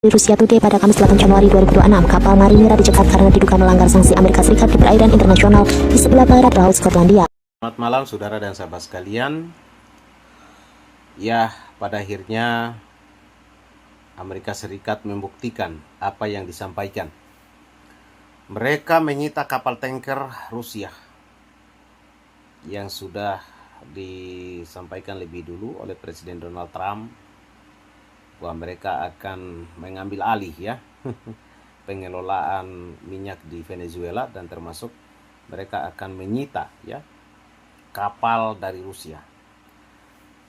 Rusia Today pada Kamis 8 Januari 2026, kapal marinir dicegat karena diduga melanggar sanksi Amerika Serikat di perairan internasional di sebelah barat Laut Skotlandia. Selamat malam saudara dan sahabat sekalian. Ya, pada akhirnya Amerika Serikat membuktikan apa yang disampaikan. Mereka menyita kapal tanker Rusia yang sudah disampaikan lebih dulu oleh Presiden Donald Trump bahwa mereka akan mengambil alih pengelolaan minyak di Venezuela, dan termasuk mereka akan menyita kapal dari Rusia.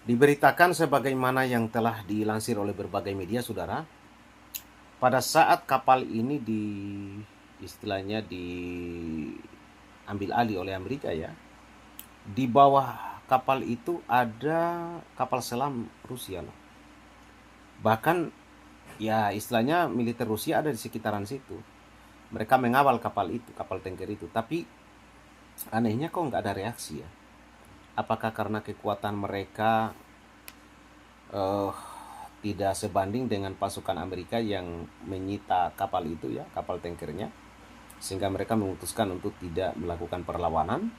Diberitakan sebagaimana yang telah dilansir oleh berbagai media, saudara, pada saat kapal ini diambil alih oleh Amerika di bawah kapal itu ada kapal selam Rusia loh. Bahkan istilahnya militer Rusia ada di sekitaran situ. Mereka mengawal kapal tanker itu. Tapi anehnya kok nggak ada reaksi ya. Apakah karena kekuatan mereka tidak sebanding dengan pasukan Amerika yang menyita kapal itu kapal tankernya, sehingga mereka memutuskan untuk tidak melakukan perlawanan,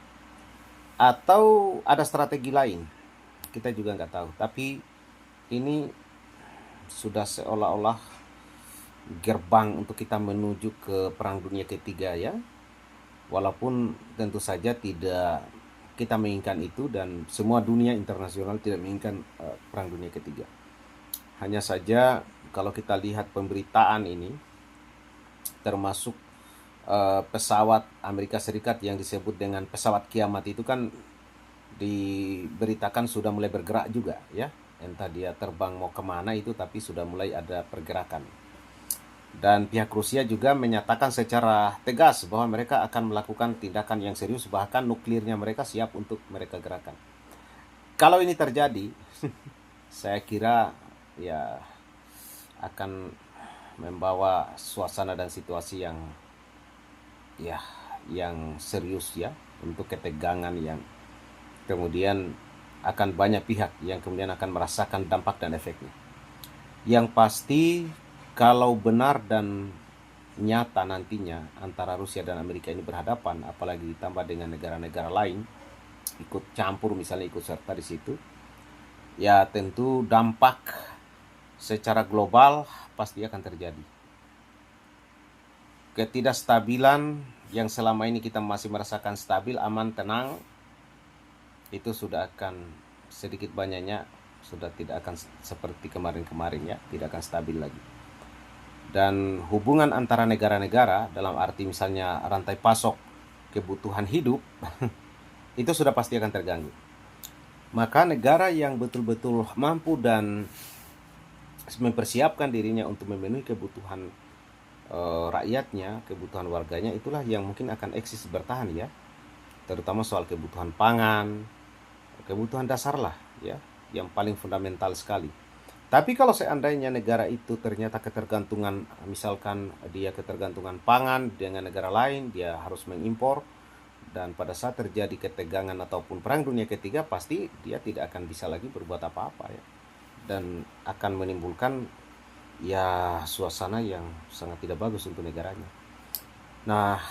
atau ada strategi lain? Kita juga nggak tahu. Tapi ini sudah seolah-olah gerbang untuk kita menuju ke Perang Dunia Ketiga walaupun tentu saja tidak kita menginginkan itu, dan semua dunia internasional tidak menginginkan Perang Dunia Ketiga. Hanya saja kalau kita lihat pemberitaan ini, termasuk pesawat Amerika Serikat yang disebut dengan pesawat kiamat itu kan diberitakan sudah mulai bergerak juga entah dia terbang mau kemana itu, tapi sudah mulai ada pergerakan. Dan pihak Rusia juga menyatakan secara tegas bahwa mereka akan melakukan tindakan yang serius, bahkan nuklirnya mereka siap untuk mereka gerakan. Kalau ini terjadi, saya kira akan membawa suasana dan situasi yang serius untuk ketegangan yang kemudian akan banyak pihak yang kemudian akan merasakan dampak dan efeknya. Yang pasti, kalau benar dan nyata nantinya antara Rusia dan Amerika ini berhadapan, apalagi ditambah dengan negara-negara lain ikut campur, misalnya ikut serta di situ, tentu dampak secara global pasti akan terjadi. Ketidakstabilan yang selama ini kita masih merasakan stabil, aman, tenang, itu sudah akan sedikit banyaknya sudah tidak akan seperti kemarin-kemarin tidak akan stabil lagi. Dan hubungan antara negara-negara dalam arti misalnya rantai pasok kebutuhan hidup itu sudah pasti akan terganggu. Maka negara yang betul-betul mampu dan mempersiapkan dirinya untuk memenuhi kebutuhan rakyatnya, kebutuhan warganya, itulah yang mungkin akan eksis bertahan terutama soal kebutuhan pangan, kebutuhan dasar lah yang paling fundamental sekali. Tapi kalau seandainya negara itu ternyata ketergantungan, misalkan dia ketergantungan pangan dengan negara lain, dia harus mengimpor, dan pada saat terjadi ketegangan ataupun Perang Dunia Ketiga, pasti dia tidak akan bisa lagi berbuat apa-apa dan akan menimbulkan suasana yang sangat tidak bagus untuk negaranya. Nah,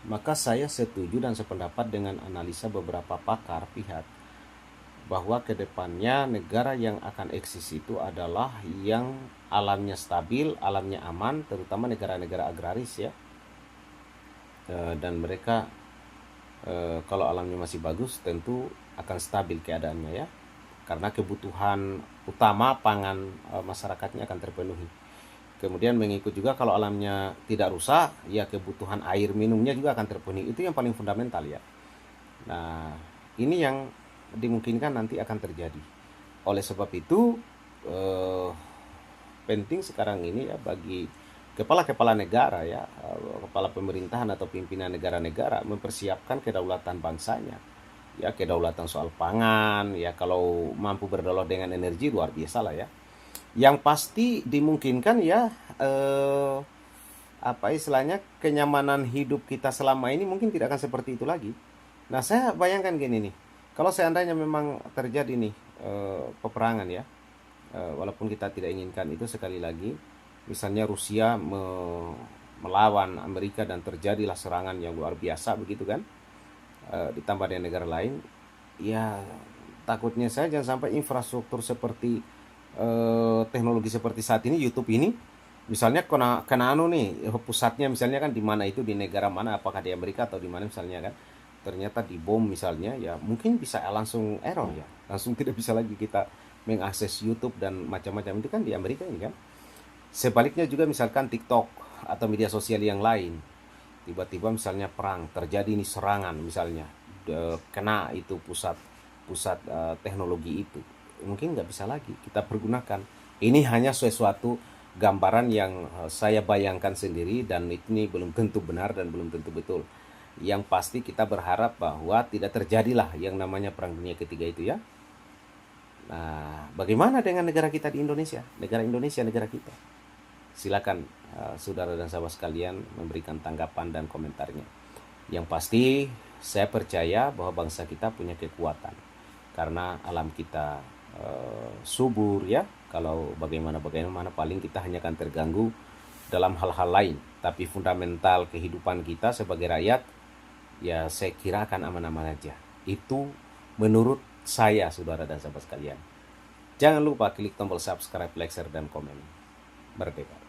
maka saya setuju dan sependapat dengan analisa beberapa pakar pihak bahwa kedepannya negara yang akan eksis itu adalah yang alamnya stabil, alamnya aman, terutama negara-negara agraris dan mereka kalau alamnya masih bagus tentu akan stabil keadaannya karena kebutuhan utama pangan masyarakatnya akan terpenuhi. Kemudian mengikut juga kalau alamnya tidak rusak, kebutuhan air minumnya juga akan terpenuhi. Itu yang paling fundamental Nah, ini yang dimungkinkan nanti akan terjadi. Oleh sebab itu penting sekarang ini bagi kepala-kepala negara kepala pemerintahan atau pimpinan negara-negara mempersiapkan kedaulatan bangsanya kedaulatan soal pangan kalau mampu berdaulat dengan energi luar biasa lah Yang pasti dimungkinkan istilahnya kenyamanan hidup kita selama ini mungkin tidak akan seperti itu lagi. Nah, saya bayangkan gini nih, kalau seandainya memang terjadi nih peperangan walaupun kita tidak inginkan itu, sekali lagi misalnya Rusia melawan Amerika dan terjadilah serangan yang luar biasa begitu kan, ditambah dengan negara lain, ya takutnya saya jangan sampai infrastruktur seperti teknologi seperti saat ini YouTube ini, misalnya kena anu nih, pusatnya misalnya kan di mana itu, di negara mana, apakah di Amerika atau di mana misalnya kan, ternyata dibom misalnya, ya mungkin bisa langsung error ya, langsung tidak bisa lagi kita mengakses YouTube dan macam-macam itu kan di Amerika ini kan. Sebaliknya juga misalkan TikTok atau media sosial yang lain, tiba-tiba misalnya perang terjadi, ini serangan misalnya, kena itu pusat teknologi itu, mungkin nggak bisa lagi kita pergunakan. Ini hanya sesuatu gambaran yang saya bayangkan sendiri, dan ini belum tentu benar dan belum tentu betul. Yang pasti kita berharap bahwa tidak terjadilah yang namanya perang dunia ketiga itu ya. Nah, bagaimana dengan negara kita di Indonesia, negara Indonesia, negara kita? Silakan saudara dan sahabat sekalian memberikan tanggapan dan komentarnya. Yang pasti saya percaya bahwa bangsa kita punya kekuatan karena alam kita subur ya. Kalau bagaimana paling kita hanya akan terganggu dalam hal-hal lain, tapi fundamental kehidupan kita sebagai rakyat ya saya kira akan aman-aman aja. Itu menurut saya, saudara dan sahabat sekalian. Jangan lupa klik tombol subscribe, like, share, dan komen. Merdeka.